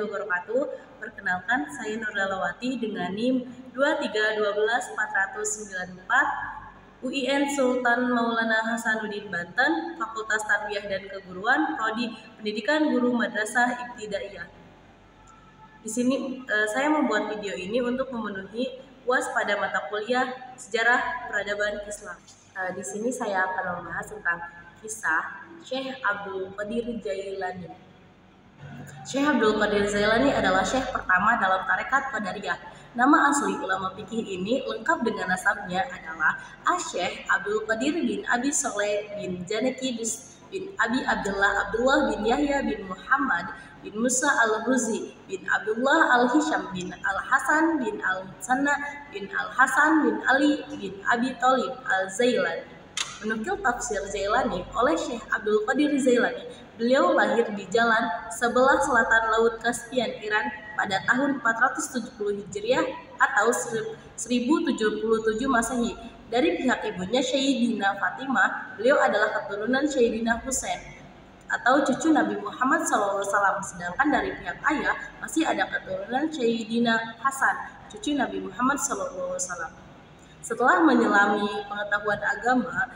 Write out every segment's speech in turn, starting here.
wabarakatuh. Perkenalkan, saya Nurlalawati dengan NIM 2312494 UIN Sultan Maulana Hasanuddin Banten, Fakultas Tarbiyah dan Keguruan, Prodi Pendidikan Guru Madrasah Ibtidaiyah. Di sini saya membuat video ini untuk memenuhi UAS pada mata kuliah Sejarah Peradaban Islam. Di sini saya akan membahas tentang kisah Syekh Abdul Qadir Jailani. Syekh Abdul Qadir Jailani adalah syekh pertama dalam tarekat Qadariyah. Nama asli ulama fikih ini lengkap dengan nasabnya adalah Syekh Abdul Qadir bin Abi Soleh bin Janaki bin Abi Abdullah bin Yahya bin Muhammad bin Musa al-Huzi bin Abdullah al-Hisham bin al-Hasan bin al-Musanna bin al-Hasan bin Ali bin Abi Thalib al-Zailani. Menukil tafsir Jailani oleh Syekh Abdul Qadir Jailani, beliau lahir di jalan sebelah selatan Laut Kaspian, Iran pada tahun 470 Hijriah atau 1077 Masehi. Dari pihak ibunya Sayyidina Fatimah, beliau adalah keturunan Sayyidina Husain atau cucu Nabi Muhammad SAW. Sedangkan dari pihak ayah masih ada keturunan Sayyidina Hasan, cucu Nabi Muhammad SAW. Setelah menyelami pengetahuan agama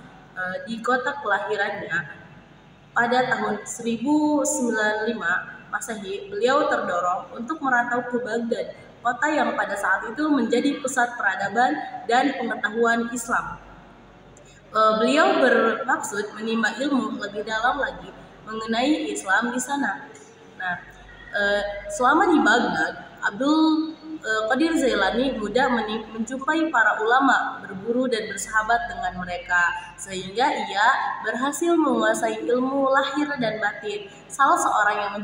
di kota kelahirannya pada tahun 1095 Masehi, beliau terdorong untuk merantau ke Baghdad, kota yang pada saat itu menjadi pusat peradaban dan pengetahuan Islam. Beliau bermaksud menimba ilmu lebih dalam lagi mengenai Islam di sana. Nah, selama di Baghdad, Abdul Qadir Jailani mudah menjumpai para ulama, berburu dan bersahabat dengan mereka, sehingga ia berhasil menguasai ilmu lahir dan batin. Salah seorang yang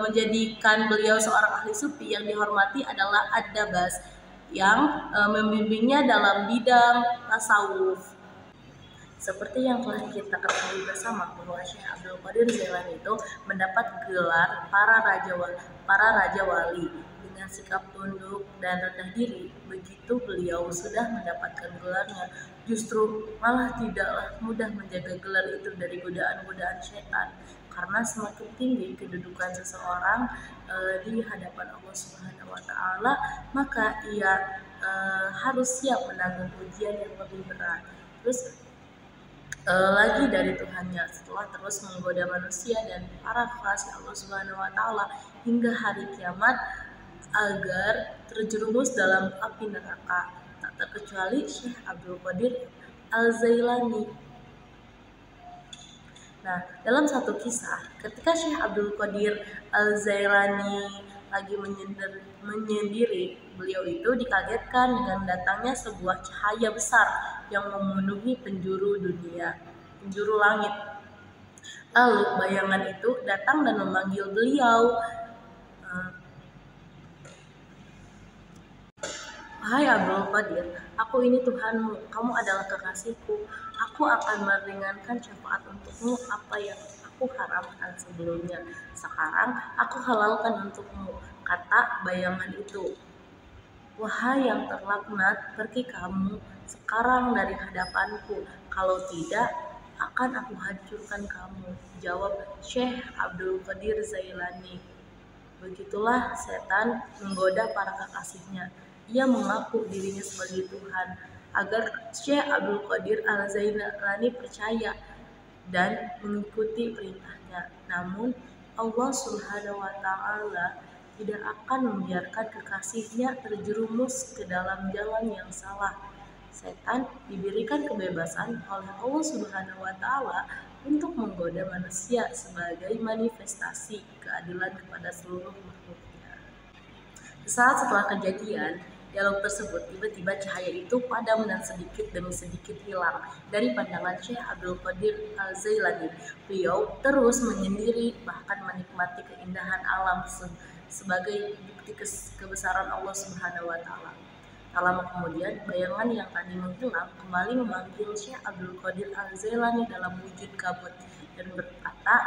menjadikan beliau seorang ahli sufi yang dihormati adalah Ad-Dabas, yang membimbingnya dalam bidang tasawuf. Seperti yang telah kita ketahui bersama bahwa Syekh Abdul Qadir Jailani itu mendapat gelar para raja wali dengan sikap tunduk dan rendah diri. Begitu beliau sudah mendapatkan gelarnya, justru malah tidaklah mudah menjaga gelar itu dari godaan-godaan setan, karena semakin tinggi kedudukan seseorang di hadapan Allah Subhanahu wa Ta'ala, maka ia harus siap menanggung ujian yang lebih berat. Terus lagi dari Tuhannya, setelah terus menggoda manusia dan para kekasih Allah Subhanahu wa Ta'ala hingga hari kiamat agar terjerumus dalam api neraka, tak terkecuali Syekh Abdul Qadir Al-Jailani. Nah, dalam satu kisah, ketika Syekh Abdul Qadir Al-Jailani lagi menyendiri, beliau itu dikagetkan dengan datangnya sebuah cahaya besar yang memenuhi penjuru langit. Lalu bayangan itu datang dan memanggil beliau, "Wahai Abdul Qadir, aku ini Tuhanmu, kamu adalah kekasihku. Aku akan meringankan syafaat untukmu apa yang aku haramkan sebelumnya. Sekarang aku halalkan untukmu," kata bayangan itu. "Wahai yang terlaknat, pergi kamu sekarang dari hadapanku. Kalau tidak, akan aku hancurkan kamu," jawab Syekh Abdul Qadir Jailani. Begitulah setan menggoda para kekasihnya. Ia mengaku dirinya sebagai Tuhan agar Syekh Abdul Qadir Al-Jailani percaya dan mengikuti perintahnya. Namun Allah Subhanahu wa Ta'ala tidak akan membiarkan kekasihnya terjerumus ke dalam jalan yang salah. Setan diberikan kebebasan oleh Allah Subhanahu wa Ta'ala untuk menggoda manusia sebagai manifestasi keadilan kepada seluruh makhluknya. Saat setelah kejadian dialog tersebut, tiba-tiba cahaya itu padam dan sedikit demi sedikit hilang dari pandangan Syekh Abdul Qadir Al-Jailani. Beliau terus menyendiri, bahkan menikmati keindahan alam sebagai bukti kebesaran Allah Subhanahu wa Ta'ala. Tak lama kemudian, bayangan yang tadi menghilang kembali memanggil Syekh Abdul Qadir Al-Jailani dalam wujud kabut dan berkata,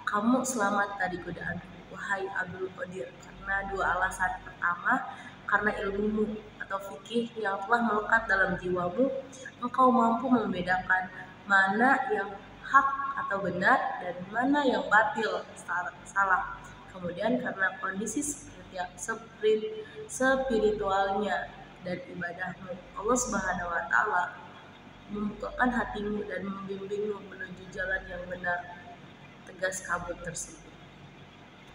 "Kamu selamat dari godaan, wahai Abdul Qadir, karena dua alasan. Pertama, karena ilmumu atau fikih yang telah melekat dalam jiwamu, engkau mampu membedakan mana yang hak atau benar dan mana yang batil, salah. Kemudian karena kondisi spiritualnya dan ibadahmu. Allah Subhanahu wa Ta'ala membukakan hatimu dan membimbingmu menuju jalan yang benar, tegas kabut tersebut.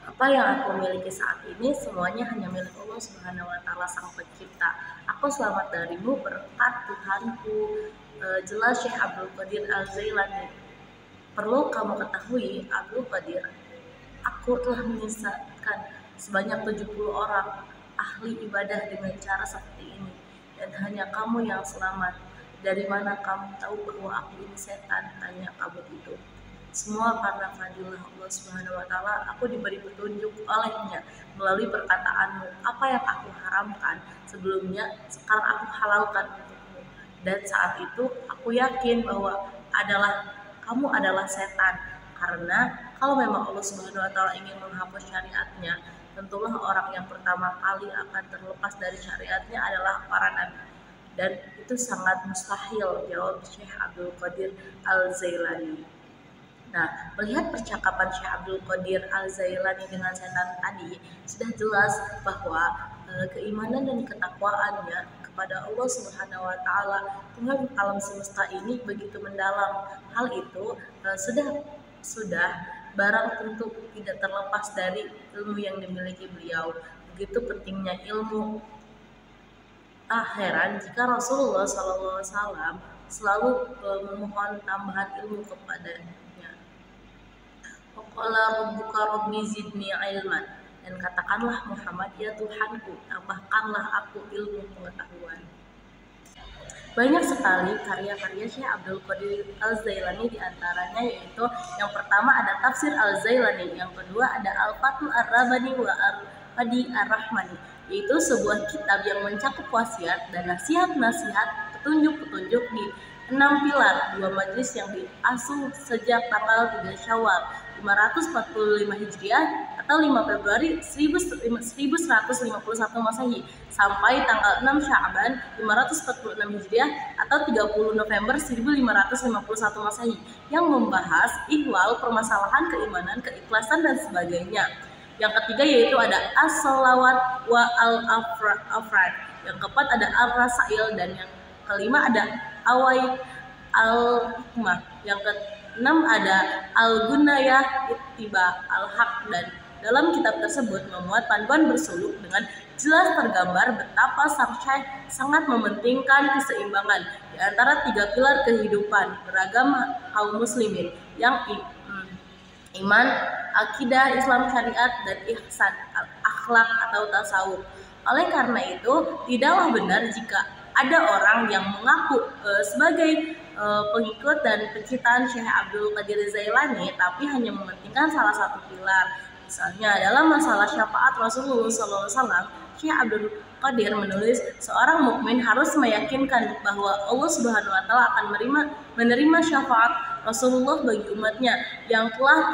Apa yang aku miliki saat ini semuanya hanya milik Allah Subhanahu wa Ta'ala Sang Pencipta. Aku selamat darimu berkat Tuhanku. Jelas Syekh Abdul Qadir Al-Jailani. Perlu kamu ketahui, Abdul Qadir, aku telah menyesatkan sebanyak 70 orang ahli ibadah dengan cara seperti ini, dan hanya kamu yang selamat. Dari mana kamu tahu bahwa aku ini setan? Tanya kabut itu. Semua karena fadilah Allah Subhanahu wa Ta'ala, aku diberi petunjuk olehnya melalui perkataanmu. Apa yang aku haramkan sebelumnya, sekarang aku halalkan untukmu. Dan saat itu aku yakin bahwa kamu adalah setan, karena kalau memang Allah Subhanahu wa Ta'ala ingin menghapus syariatnya, tentulah orang yang pertama kali akan terlepas dari syariatnya adalah para nabi, dan itu sangat mustahil, jawab Syekh Abdul Qadir Al-Jailani. Nah, melihat percakapan Syekh Abdul Qadir Al-Jailani dengan setan tadi, sudah jelas bahwa keimanan dan ketakwaannya kepada Allah Subhanahu wa Ta'ala, Tuhan alam semesta ini begitu mendalam. Hal itu sudah barang tentu tidak terlepas dari ilmu yang dimiliki beliau. Begitu pentingnya ilmu. Tak heran jika Rasulullah SAW selalu memohon tambahan ilmu kepadanya. Waqala rabbuka rabbi zidni ilman, dan katakanlah Muhammad, ya Tuhanku, tambahkanlah aku ilmu pengetahuan. Banyak sekali karya-karya Syekh Abdul Qadir Al-Jailani, diantaranya yaitu yang pertama ada Tafsir Al-Jailani, yang kedua ada Al-Fathul Ar-Rabbani wa Ar-Hadi Ar-Rahmani, yaitu sebuah kitab yang mencakup wasiat dan nasihat-nasihat, petunjuk-petunjuk di 6 pilar 2 majlis yang diasuh sejak tanggal 3 Syawal 545 Hijriah atau 5 Februari 1151 Masehi sampai tanggal 6 Sya'ban 546 Hijriah atau 30 November 1551 Masehi, yang membahas ihwal permasalahan keimanan, keikhlasan dan sebagainya. Yang ketiga yaitu ada As-Salawat wa Al-Afrad, yang keempat ada Ar-Rasail, dan yang kelima ada Awai Al-Hikmah, yang keenam ada Al-Gunayah Ittiba Al-Haq, dan dalam kitab tersebut memuat panduan bersuluk dengan jelas tergambar betapa sang syekh sangat mementingkan keseimbangan di antara 3 pilar kehidupan beragama kaum muslimin, yang iman, akidah, Islam syariat, dan ihsan, akhlak atau tasawuf. Oleh karena itu, tidaklah benar jika ada orang yang mengaku sebagai pengikut dan pencitaan Syekh Abdul Qadir Jailani tapi hanya mementingkan salah satu pilar. Misalnya dalam masalah syafaat Rasulullah SAW, Syekh Abdul Qadir menulis, seorang mukmin harus meyakinkan bahwa Allah Subhanahu wa Ta'ala akan menerima syafaat Rasulullah bagi umatnya yang telah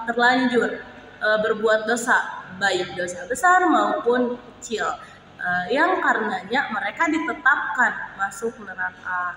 terlanjur berbuat dosa, baik dosa besar maupun kecil, yang karenanya mereka ditetapkan masuk neraka.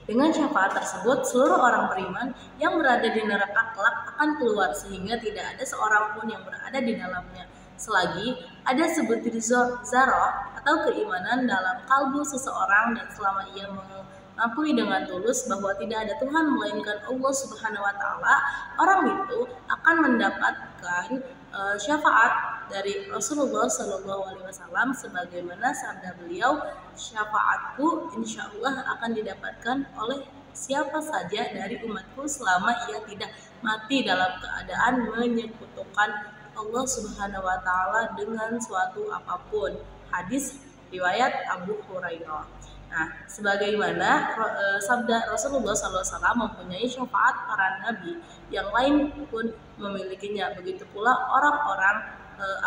Dengan syafaat tersebut, seluruh orang beriman yang berada di neraka kelak akan keluar, sehingga tidak ada seorang pun yang berada di dalamnya, selagi ada sebutir zarah atau keimanan dalam kalbu seseorang, dan selama ia mengakui dengan tulus bahwa tidak ada Tuhan melainkan Allah Subhanahu wa Ta'ala, orang itu akan mendapatkan syafaat dari Rasulullah SAW, sebagaimana sabda beliau, syafaatku insya Allah akan didapatkan oleh siapa saja dari umatku selama ia tidak mati dalam keadaan menyekutukan Allah Subhanahu wa Ta'ala dengan suatu apapun. Hadis riwayat Abu Hurairah. Nah, sebagaimana sabda Rasulullah SAW mempunyai syafaat para nabi, yang lain pun memilikinya. Begitu pula orang-orang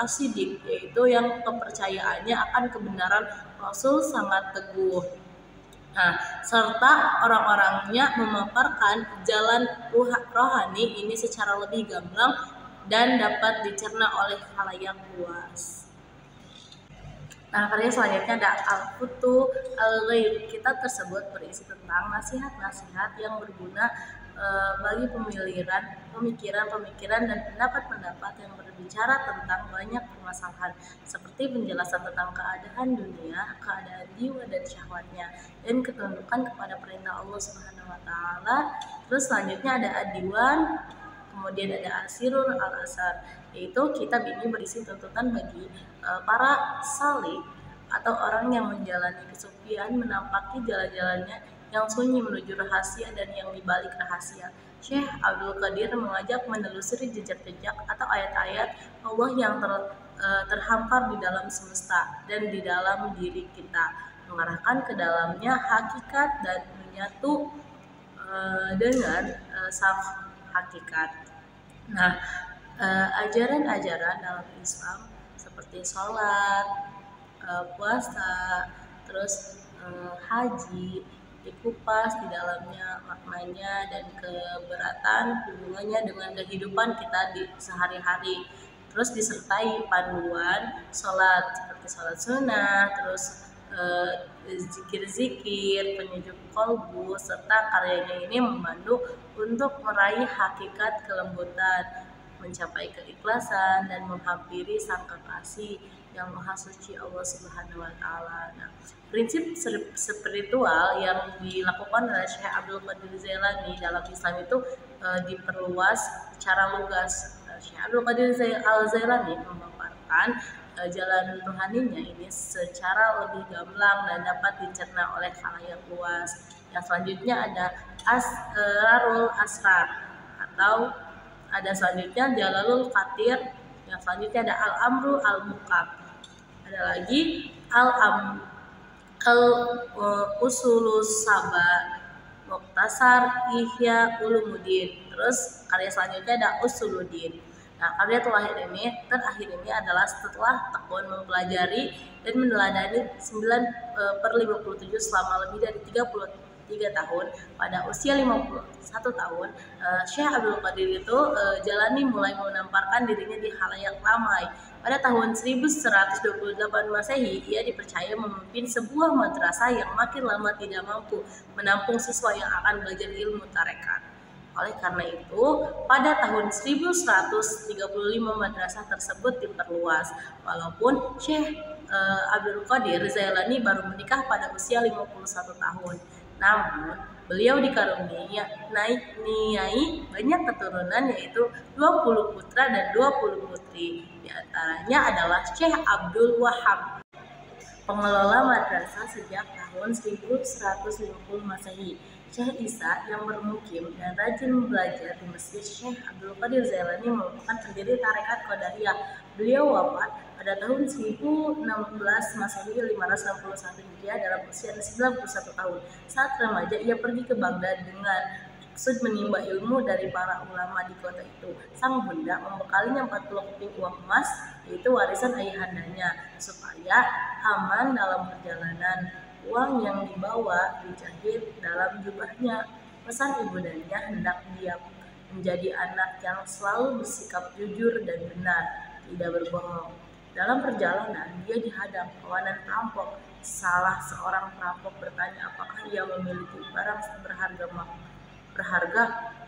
as-siddiq, yaitu yang kepercayaannya akan kebenaran Rasul sangat teguh. Nah, serta orang-orangnya memaparkan jalan rohani ini secara lebih gamblang dan dapat dicerna oleh khalayak luas. Nah, karya selanjutnya ada Al-Futu Al-Ghaib. Kitab tersebut berisi tentang nasihat-nasihat yang berguna bagi pemikiran dan pendapat-pendapat yang berbicara tentang banyak permasalahan seperti penjelasan tentang keadaan dunia, keadaan jiwa dan syahwatnya, dan ketundukan kepada perintah Allah Subhanahu wa taala. Terus selanjutnya ada Ad-Diwan, kemudian ada Asirul Al-Asar, yaitu kitab ini berisi tuntutan bagi para salik atau orang yang menjalani kesufian menampaki jalan-jalannya yang sunyi menuju rahasia dan yang dibalik rahasia. Syekh Abdul Qadir mengajak menelusuri jejak-jejak atau ayat-ayat Allah yang terhampar di dalam semesta dan di dalam diri kita, mengarahkan ke dalamnya hakikat dan menyatu dengan sang hakikat. Nah, ajaran-ajaran dalam Islam seperti sholat, puasa, terus haji dikupas di dalamnya maknanya dan keberatan hubungannya dengan kehidupan kita di sehari-hari. Terus disertai panduan sholat seperti sholat sunnah, terus zikir-zikir, penyejuk kolbu, serta karyanya ini membantu untuk meraih hakikat kelembutan, mencapai keikhlasan, dan menghampiri sang kekasih yang maha suci Allah Subhanahu wa taala. Nah, prinsip spiritual yang dilakukan oleh Syekh Abdul Qadir Jailani dalam Islam itu diperluas secara lugas. Syekh Abdul Qadir Al-Jailani memaparkan jalan rohaninya ini secara lebih gamblang dan dapat dicerna oleh khalayak luas. Yang selanjutnya ada Asrarul Asrar, atau ada selanjutnya Jalalul Qadir. Yang selanjutnya ada Al-Amru Al-Muqab. Ada lagi Al-Usulus Saba, Muktasar Ihya Ulumuddin. Terus karya selanjutnya ada Usuluddin. Nah, karya terakhir ini adalah setelah tekun mempelajari dan meneladani 9/57 selama lebih dari 33 tahun. Pada usia 51 tahun, Syekh Abdul Qadir itu mulai menamparkan dirinya di khalayak ramai. Pada tahun 1128 Masehi, ia dipercaya memimpin sebuah madrasah yang makin lama tidak mampu menampung siswa yang akan belajar ilmu tarekat. Oleh karena itu, pada tahun 1135 madrasah tersebut diperluas. Walaupun Syekh Abdul Qadir Jailani baru menikah pada usia 51 tahun. Namun, beliau dikaruniai banyak keturunan, yaitu 20 putra dan 20 putri. Di antaranya adalah Syekh Abdul Wahab, pengelola madrasah sejak tahun 1150 Masehi. Syekh Isa yang bermukim dan rajin belajar di masjid Syekh Abdul Qadir Jailani merupakan pendiri tarekat Qadariyah. Beliau wafat pada tahun 1016 Masehi 561 Hijriah dalam usia 91 tahun. Saat remaja ia pergi ke Baghdad dengan maksud menimba ilmu dari para ulama di kota itu. Sang bunda membekalinya 40 keping uang emas, yaitu warisan ayahandanya, supaya aman dalam perjalanan. Uang yang dibawa dijahit dalam jubahnya. Pesan ibundanya hendak dia menjadi anak yang selalu bersikap jujur dan benar, tidak berbohong. Dalam perjalanan, dia dihadang kawanan perampok. Salah seorang perampok bertanya apakah ia memiliki barang berharga,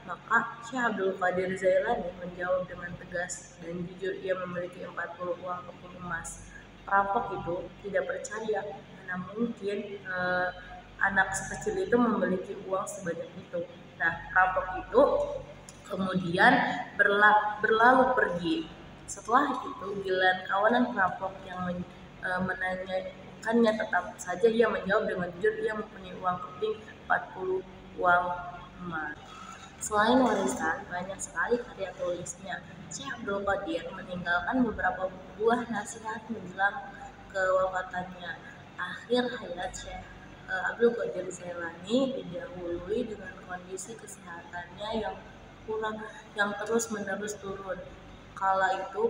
maka Syekh Abdul Qadir Jailani menjawab dengan tegas dan jujur ia memiliki 40 uang keping emas. Perampok itu tidak percaya, mana mungkin anak sekecil itu memiliki uang sebanyak itu. Nah, perampok itu kemudian berlalu pergi. Setelah itu, giliran kawanan perampok yang menanyakannya, tetap saja ia menjawab dengan jujur ia mempunyai uang keping 40 uang emas. Selain warisan, banyak sekali karya tulisnya. Syekh Abdul Qadir meninggalkan beberapa buah nasihat menjelang kewafatannya. Akhir hayat Syekh Abdul Qadir Jailani didahului dengan kondisi kesehatannya yang terus-menerus turun. Kala itu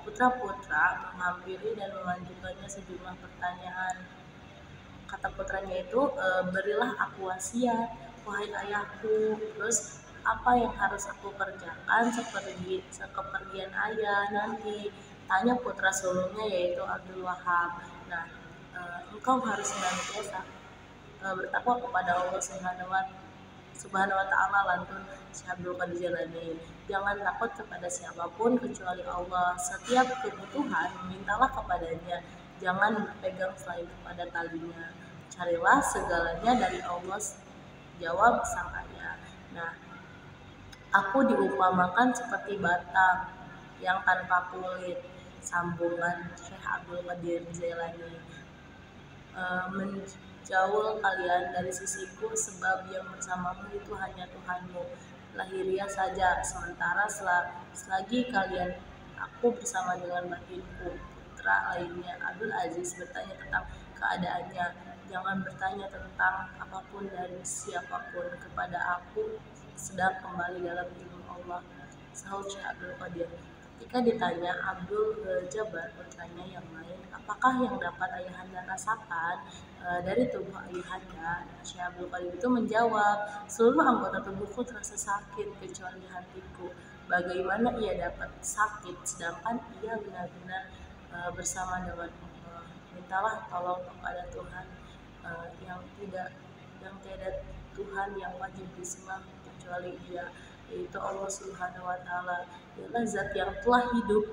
putra-putra menghampiri dan mengajukannya sejumlah pertanyaan. Kata putranya itu, berilah aku wasiat, wahai ayahku. Terus apa yang harus aku kerjakan sekepergian ayah nanti? Tanya putra sulungnya, yaitu Abdul Wahab. Nah, engkau harus senantiasa bertakwa kepada Allah Subhanahu wa Ta'ala. Lantun Syekh Abdul Qadir Jailani. Jangan takut kepada siapapun kecuali Allah. Setiap kebutuhan mintalah kepadanya. Jangan berpegang selain kepada talinya. Carilah segalanya dari Allah, jawab sang ayah. Nah, aku diumpamakan seperti batang yang tanpa kulit, sambungan Syekh Abdul Qadir Jailani. Menjauh kalian dari sisiku, sebab yang bersamamu itu hanya Tuhanmu lahiriah saja, sementara selagi kalian aku bersama dengan batinku. Putra lainnya Abdul Aziz bertanya tentang keadaannya. Jangan bertanya tentang apapun dan siapapun, kepada aku sedang kembali dalam ilmu Allah, sahut Syekh Abdul Qadir. Ketika ditanya, Abdul Jabbar bertanya yang lain, apakah yang dapat ayahanda rasakan dari tubuh ayahanda? Syekh Abdul Qadir itu menjawab, seluruh anggota tubuhku terasa sakit kecuali hatiku. Bagaimana ia dapat sakit sedangkan ia benar-benar bersama dengan Allah? Mintalah tolong kepada Tuhan yang tiada Tuhan yang wajib disembah kecuali Dia, yaitu Allah Subhanahu wa Ta'ala. Dialah zat yang telah hidup,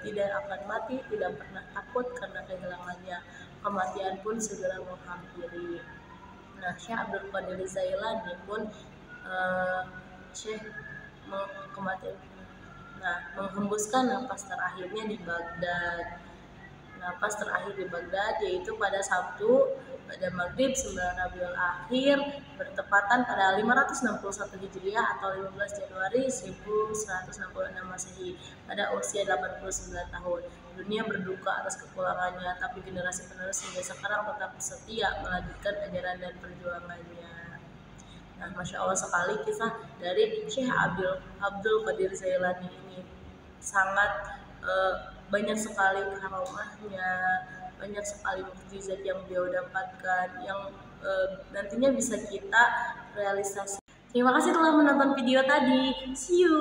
tidak akan mati, tidak pernah takut karena kehilangannya. Kematian pun segera menghampiri. Nah, Syekh Abdul Qadir Jailani pun Syekh kematian. Nah, menghembuskan napas terakhirnya di Baghdad. Napas terakhir di Baghdad yaitu pada Sabtu pada maghrib 9 Rabiul Akhir bertepatan pada 561 Hijriah atau 15 Januari 1166 Masehi pada usia 89 tahun. Dunia berduka atas kepulangannya, tapi generasi penerus hingga sekarang tetap setia melanjutkan ajaran dan perjuangannya. Nah, Masya Allah sekali kisah dari Syekh Abdul Qadir Jailani ini. Sangat banyak sekali karomahnya, banyak sekali mukjizat yang beliau dapatkan yang nantinya bisa kita realisasi. Terima kasih telah menonton video tadi. See you.